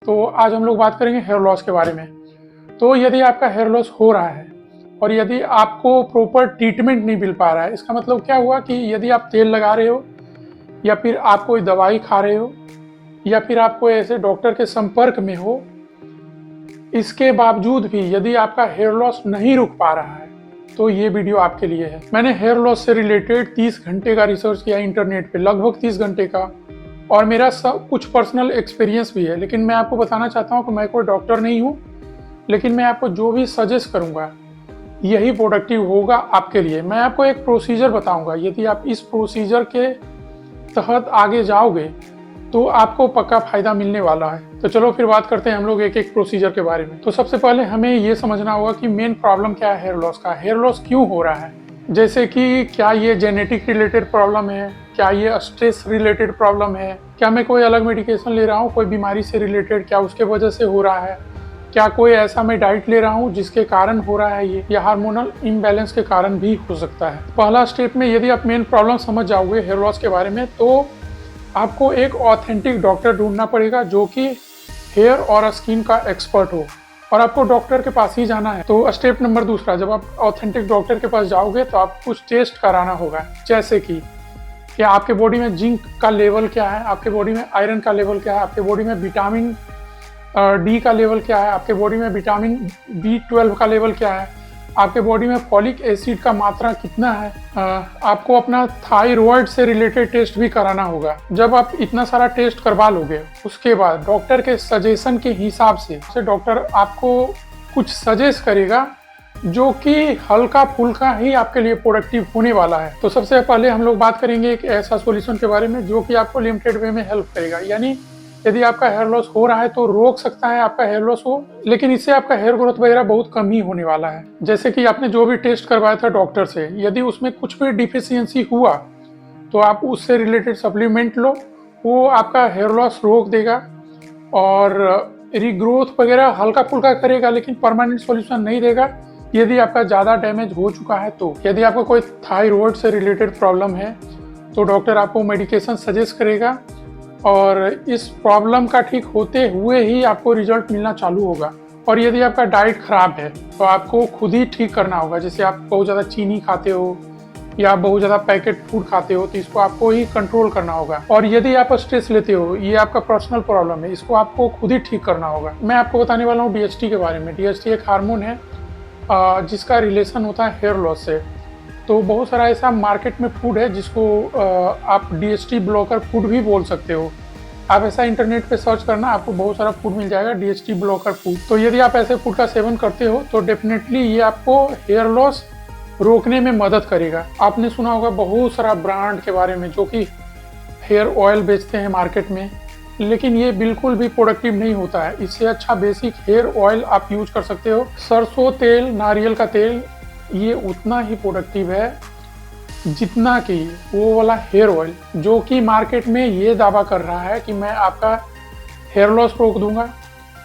तो आज हम लोग बात करेंगे हेयर लॉस के बारे में। तो यदि आपका हेयर लॉस हो रहा है और यदि आपको प्रॉपर ट्रीटमेंट नहीं मिल पा रहा है, इसका मतलब क्या हुआ कि यदि आप तेल लगा रहे हो या फिर आप कोई दवाई खा रहे हो या फिर आप कोई ऐसे डॉक्टर के संपर्क में हो, इसके बावजूद भी यदि आपका हेयर लॉस नहीं रुक पा रहा है तो ये वीडियो आपके लिए है। मैंने हेयर लॉस से रिलेटेड 30 घंटे का रिसर्च किया इंटरनेट पे, लगभग 30 घंटे का, और मेरा सब कुछ पर्सनल एक्सपीरियंस भी है। लेकिन मैं आपको बताना चाहता हूँ कि मैं कोई डॉक्टर नहीं हूँ, लेकिन मैं आपको जो भी सजेस्ट करूँगा यही प्रोडक्टिव होगा आपके लिए। मैं आपको एक प्रोसीजर बताऊँगा, यदि आप इस प्रोसीजर के तहत आगे जाओगे तो आपको पक्का फायदा मिलने वाला है। तो चलो फिर बात करते हैं हम लोग एक एक प्रोसीजर के बारे में। तो सबसे पहले हमें ये समझना होगा कि मेन प्रॉब्लम क्या है हेयर लॉस का, हेयर लॉस क्यों हो रहा है। जैसे कि क्या ये जेनेटिक रिलेटेड प्रॉब्लम है, क्या ये स्ट्रेस रिलेटेड प्रॉब्लम है, क्या मैं कोई अलग मेडिकेशन ले रहा हूँ कोई बीमारी से रिलेटेड, क्या उसके वजह से हो रहा है, क्या कोई ऐसा मैं डाइट ले रहा हूँ जिसके कारण हो रहा है ये, या हार्मोनल इम्बैलेंस के कारण भी हो सकता है। पहला स्टेप में यदि आप मेन प्रॉब्लम समझ जाओगे हेयर लॉस के बारे में, तो आपको एक ऑथेंटिक डॉक्टर ढूंढना पड़ेगा जो कि हेयर और स्किन का एक्सपर्ट हो, और आपको डॉक्टर के पास ही जाना है। तो स्टेप नंबर दूसरा, जब आप ऑथेंटिक डॉक्टर के पास जाओगे तो आपको कुछ टेस्ट कराना होगा, जैसे कि आपके बॉडी में जिंक का लेवल क्या है, आपके बॉडी में आयरन का लेवल क्या है, आपके बॉडी में विटामिन डी का लेवल क्या है, आपके बॉडी में विटामिन B12 का लेवल क्या है, आपके बॉडी में फॉलिक एसिड का मात्रा कितना है। आपको अपना थायराइड से रिलेटेड टेस्ट भी कराना होगा। जब आप इतना सारा टेस्ट करवा लोगे, उसके बाद डॉक्टर के सजेशन के हिसाब से डॉक्टर आपको कुछ सजेस्ट करेगा जो कि हल्का फुल्का ही आपके लिए प्रोडक्टिव होने वाला है। तो सबसे पहले हम लोग बात करेंगे एक ऐसा सॉल्यूशन के बारे में जो कि आपको लिमिटेड वे में हेल्प करेगा। यानी यदि आपका हेयर लॉस हो रहा है तो रोक सकता है आपका हेयर लॉस हो, लेकिन इससे आपका हेयर ग्रोथ वगैरह बहुत कम ही होने वाला है। जैसे कि आपने जो भी टेस्ट करवाया था डॉक्टर से, यदि उसमें कुछ भी डिफिशियंसी हुआ तो आप उससे रिलेटेड सप्लीमेंट लो, वो आपका हेयर लॉस रोक देगा और रीग्रोथ वगैरह हल्का फुल्का करेगा, लेकिन परमानेंट सॉल्यूशन नहीं देगा यदि आपका ज़्यादा डैमेज हो चुका है। तो यदि आपको कोई थायराइड से रिलेटेड प्रॉब्लम है तो डॉक्टर आपको मेडिकेशन सजेस्ट करेगा, और इस प्रॉब्लम का ठीक होते हुए ही आपको रिजल्ट मिलना चालू होगा। और यदि आपका डाइट खराब है तो आपको खुद ही ठीक करना होगा। जैसे आप बहुत ज़्यादा चीनी खाते हो या बहुत ज़्यादा पैकेट फूड खाते हो तो इसको आपको ही कंट्रोल करना होगा। और यदि आप स्ट्रेस लेते हो, ये आपका पर्सनल प्रॉब्लम है, इसको आपको खुद ही ठीक करना होगा। मैं आपको बताने वाला हूँ DHT के बारे में। DHT एक हार्मोन है जिसका रिलेशन होता है हेयर लॉस से। तो बहुत सारा ऐसा मार्केट में फूड है जिसको आप DHT ब्लॉकर फूड भी बोल सकते हो। आप ऐसा इंटरनेट पे सर्च करना, आपको बहुत सारा फूड मिल जाएगा DHT ब्लॉकर फूड। तो यदि आप ऐसे फूड का सेवन करते हो तो डेफिनेटली ये आपको हेयर लॉस रोकने में मदद करेगा। आपने सुना होगा बहुत सारा ब्रांड के बारे में जो कि हेयर ऑयल बेचते हैं मार्केट में, लेकिन ये बिल्कुल भी प्रोडक्टिव नहीं होता है। इससे अच्छा बेसिक हेयर ऑयल आप यूज कर सकते हो। सरसों तेल, नारियल का तेल, ये उतना ही प्रोडक्टिव है जितना कि वो वाला हेयर ऑयल जो कि मार्केट में ये दावा कर रहा है कि मैं आपका हेयर लॉस रोक दूंगा,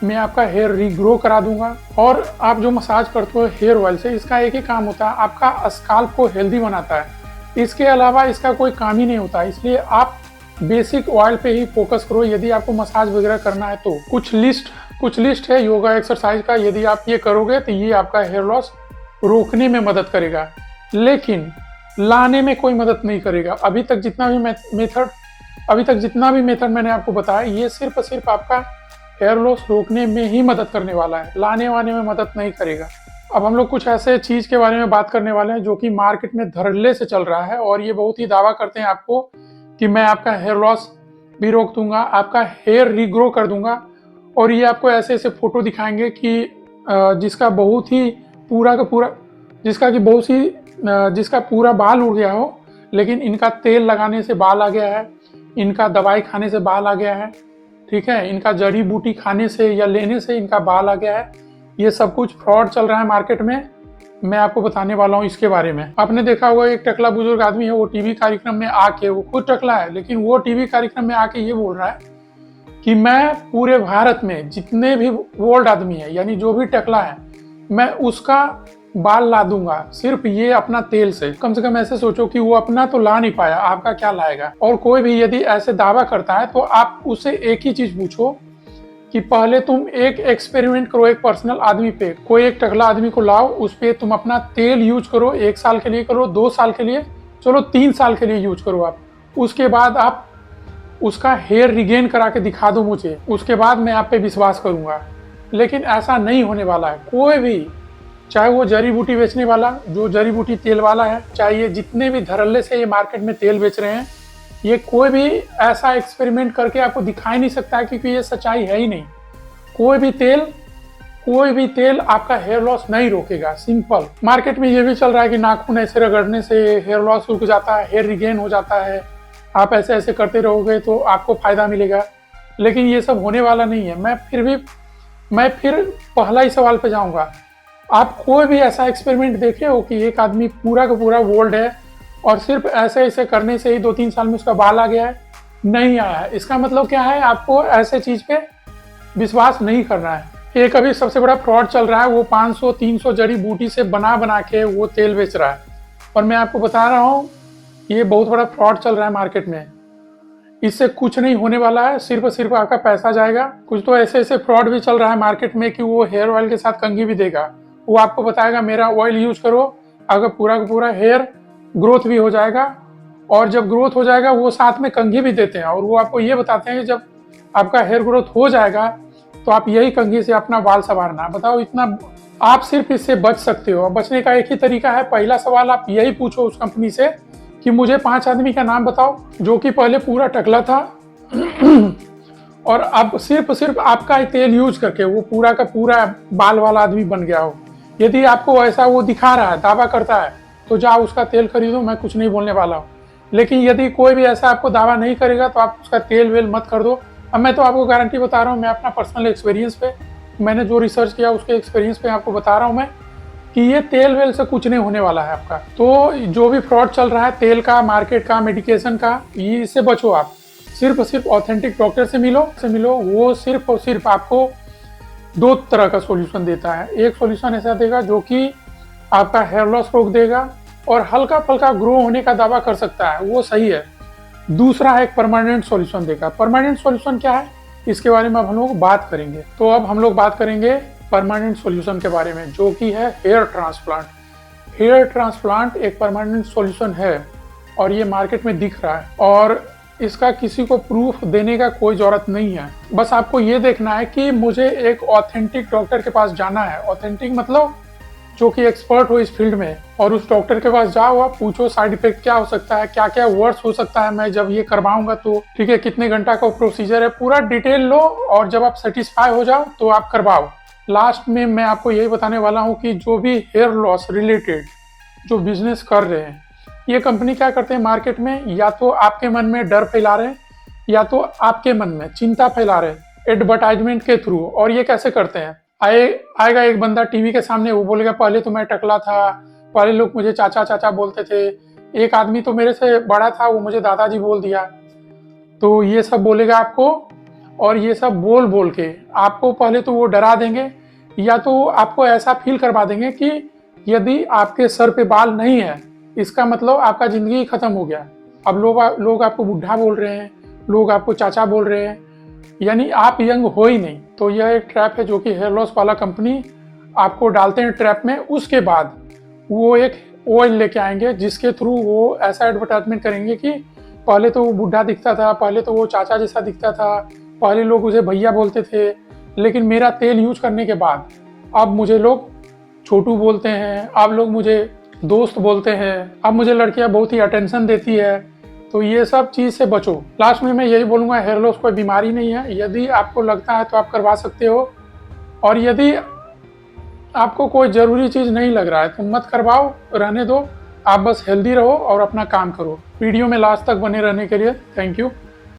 मैं आपका हेयर रीग्रो करा दूंगा। और आप जो मसाज करते हो हेयर ऑयल से, इसका एक ही काम होता है, आपका स्काल्प को हेल्दी बनाता है। इसके अलावा इसका कोई काम ही नहीं होता। इसलिए आप बेसिक ऑयल पे ही फोकस करो यदि आपको मसाज वगैरह करना है तो। कुछ लिस्ट है योगा एक्सरसाइज का, यदि आप ये करोगे तो ये आपका हेयर लॉस रोकने में मदद करेगा, लेकिन लाने में कोई मदद नहीं करेगा। अभी तक जितना भी मेथड मैंने आपको बताया, ये सिर्फ और सिर्फ आपका हेयर लॉस रोकने में ही मदद करने वाला है, लाने वाने में मदद नहीं करेगा। अब हम लोग कुछ ऐसे चीज़ के बारे में बात करने वाले हैं जो कि मार्केट में धड़ल्ले से चल रहा है, और ये बहुत ही दावा करते हैं आपको कि मैं आपका हेयर लॉस भी रोक दूंगा, आपका हेयर रीग्रो कर दूंगा। और ये आपको ऐसे ऐसे फोटो दिखाएंगे कि जिसका पूरा बाल उड़ गया हो, लेकिन इनका तेल लगाने से बाल आ गया है, इनका दवाई खाने से बाल आ गया है, ठीक है, इनका जड़ी बूटी खाने से या लेने से इनका बाल आ गया है। ये सब कुछ फ्रॉड चल रहा है मार्केट में। मैं आपको बताने वाला हूँ इसके बारे में। आपने देखा होगा एक टकला बुजुर्ग आदमी है, वो टीवी कार्यक्रम में आके, वो खुद टकला है लेकिन वो टीवी कार्यक्रम में आके ये बोल रहा है कि मैं पूरे भारत में जितने भी ओल्ड आदमी है, यानी जो भी टकला है, मैं उसका बाल ला दूंगा सिर्फ ये अपना तेल से। कम से कम ऐसे सोचो कि वो अपना तो ला नहीं पाया, आपका क्या लाएगा। और कोई भी यदि ऐसे दावा करता है तो आप उससे एक ही चीज पूछो कि पहले तुम एक एक्सपेरिमेंट करो, एक पर्सनल आदमी पे, कोई एक टकला आदमी को लाओ, उस पर तुम अपना तेल यूज करो, 1 साल के लिए करो, 2 साल के लिए, चलो 3 साल के लिए यूज करो आप। उसके बाद आप उसका हेयर रिगेन करा के दिखा दो मुझे, उसके बाद मैं आप पे विश्वास करूंगा। लेकिन ऐसा नहीं होने वाला है। कोई भी, चाहे वो जड़ी बूटी बेचने वाला, जो जड़ी बूटी तेल वाला है, चाहे ये जितने भी धड़ल्ले से ये मार्केट में तेल बेच रहे हैं, ये कोई भी ऐसा एक्सपेरिमेंट करके आपको दिखा ही नहीं सकता है, क्योंकि ये सच्चाई है ही नहीं। कोई भी तेल आपका हेयर लॉस नहीं रोकेगा। सिंपल। मार्केट में ये भी चल रहा है कि नाखून ऐसे रगड़ने से हेयर लॉस रुक जाता है, हेयर रिगेन हो जाता है, आप ऐसे ऐसे करते रहोगे तो आपको फायदा मिलेगा। लेकिन ये सब होने वाला नहीं है। मैं फिर पहला ही सवाल पे जाऊंगा। आप कोई भी ऐसा एक्सपेरिमेंट देखे हो कि एक आदमी पूरा का पूरा ओल्ड है और सिर्फ ऐसे ऐसे करने से ही 2-3 साल में उसका बाल आ गया है? नहीं आया है। इसका मतलब क्या है? आपको ऐसे चीज पे विश्वास नहीं करना है। एक अभी सबसे बड़ा फ्रॉड चल रहा है, वो 500-300 जड़ी बूटी से बना के वो तेल बेच रहा है। और मैं आपको बता रहा हूँ, ये बहुत बड़ा फ्रॉड चल रहा है मार्केट में। इससे कुछ नहीं होने वाला है, सिर्फ आपका पैसा जाएगा। कुछ तो ऐसे फ्रॉड भी चल रहा है मार्केट में कि वो हेयर ऑयल के साथ कंघी भी देगा। वो आपको बताएगा मेरा ऑयल यूज करो, अगर पूरा का पूरा हेयर ग्रोथ भी हो जाएगा। और जब ग्रोथ हो जाएगा वो साथ में कंघी भी देते हैं, और वो आपको ये बताते हैं कि जब आपका हेयर ग्रोथ हो जाएगा तो आप यही कंघी से अपना बाल संवारना। बताओ, इतना आप सिर्फ इससे बच सकते हो। बचने का एक ही तरीका है। पहला सवाल आप यही पूछो उस कंपनी से कि मुझे 5 आदमी का नाम बताओ जो कि पहले पूरा टकला था और अब सिर्फ आपका तेल यूज करके वो पूरा का पूरा बाल वाला आदमी बन गया हो। यदि आपको ऐसा वो दिखा रहा है, दावा करता है, तो जाओ उसका तेल खरीदो, मैं कुछ नहीं बोलने वाला हूँ। लेकिन यदि कोई भी ऐसा आपको दावा नहीं करेगा तो आप उसका तेल वेल मत कर दो। अब मैं तो आपको गारंटी बता रहा हूँ, मैं अपना पर्सनल एक्सपीरियंस पे, मैंने जो रिसर्च किया उसके एक्सपीरियंस पे आपको बता रहा हूँ मैं कि ये तेल वेल से कुछ नहीं होने वाला है आपका। तो जो भी फ्रॉड चल रहा है तेल का, मार्केट का, मेडिकेशन का, ये इससे बचो आप। सिर्फ ऑथेंटिक डॉक्टर से मिलो। वो सिर्फ और सिर्फ आपको 2 तरह का सॉल्यूशन देता है। एक सॉल्यूशन ऐसा देगा जो कि आपका हेयर लॉस रोक देगा और हल्का फुल्का ग्रो होने का दावा कर सकता है, वो सही है। दूसरा एक परमानेंट सॉल्यूशन देगा। परमानेंट सॉल्यूशन क्या है, इसके बारे में अब हम लोग बात करेंगे। तो अब हम लोग बात करेंगे परमानेंट सॉल्यूशन के बारे में, जो कि है हेयर ट्रांसप्लांट। हेयर ट्रांसप्लांट एक परमानेंट सॉल्यूशन है और ये मार्केट में दिख रहा है, और इसका किसी को प्रूफ देने का कोई जरूरत नहीं है। बस आपको ये देखना है कि मुझे एक ऑथेंटिक डॉक्टर के पास जाना है। ऑथेंटिक मतलब जो कि एक्सपर्ट हो इस फील्ड में, और उस डॉक्टर के पास जाओ, आप पूछो साइड इफेक्ट क्या हो सकता है, क्या क्या वर्ड्स हो सकता है मैं जब ये करवाऊंगा तो, ठीक है, कितने घंटा का प्रोसीजर है, पूरा डिटेल लो, और जब आप सेटिस्फाई हो जाओ तो आप करवाओ। लास्ट में मैं आपको यही बताने वाला हूँ कि जो भी हेयर लॉस रिलेटेड जो बिजनेस कर रहे हैं, ये कंपनी क्या करते हैं मार्केट में, या तो आपके मन में डर फैला रहे हैं, या तो आपके मन में चिंता फैला रहे हैं एडवर्टाइजमेंट के थ्रू। और ये कैसे करते हैं, आएगा एक बंदा टीवी के सामने, वो बोलेगा पहले तो मैं टकला था, पहले लोग मुझे चाचा चाचा बोलते थे, एक आदमी तो मेरे से बड़ा था वो मुझे दादाजी बोल दिया। तो ये सब बोलेगा आपको, और ये सब बोल के आपको पहले तो वो डरा देंगे, या तो आपको ऐसा फील करवा देंगे कि यदि आपके सर पे बाल नहीं है इसका मतलब आपका जिंदगी खत्म हो गया। अब लोग आपको बुढ़ा बोल रहे हैं, लोग आपको चाचा बोल रहे हैं, यानी आप यंग हो ही नहीं। तो यह एक ट्रैप है जो कि हेयर लॉस वाला कंपनी आपको डालते हैं ट्रैप में। उसके बाद वो एक ऑयल लेके आएंगे जिसके थ्रू वो ऐसा एडवर्टाइजमेंट करेंगे कि पहले तो वो बुढ़ा दिखता था, पहले तो वो चाचा जैसा दिखता था, पहले लोग उसे भैया बोलते थे, लेकिन मेरा तेल यूज करने के बाद अब मुझे लोग छोटू बोलते हैं, अब लोग मुझे दोस्त बोलते हैं, अब मुझे लड़कियां बहुत ही अटेंशन देती है। तो ये सब चीज़ से बचो। लास्ट में मैं यही बोलूँगा, हेयर लॉस कोई बीमारी नहीं है। यदि आपको लगता है तो आप करवा सकते हो, और यदि आपको कोई ज़रूरी चीज़ नहीं लग रहा है तो मत करवाओ, रहने दो। आप बस हेल्दी रहो और अपना काम करो। वीडियो में लास्ट तक बने रहने के लिए थैंक यू।